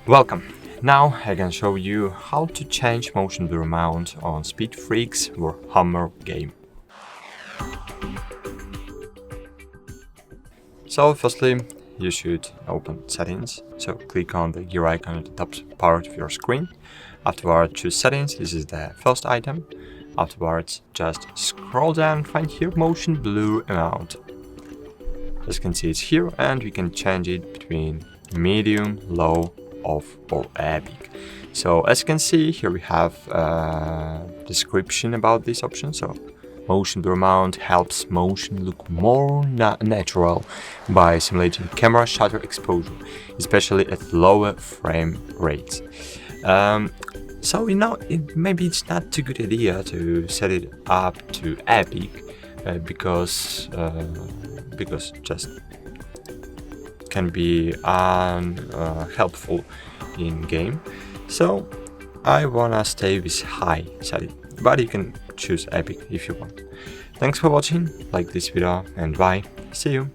Welcome! Now I can show you how to change motion blur mount on Speed Freaks Warhammer game. So firstly, you should open settings, so click on the gear icon at the top part of your screen. Afterwards choose settings, this is the first item. Afterwards just scroll down, find here motion blur amount. As you can see it's here and we can change it between medium, low, off or epic. So as you can see here we have a description about this option. So motion blur mount helps motion look more natural by simulating camera shutter exposure, especially at lower frame rates. So maybe it's not too good idea to set it up to epic because just can be helpful in game. So I wanna stay with high setting, but you can choose epic if you want. Thanks for watching, like this video and bye, see you.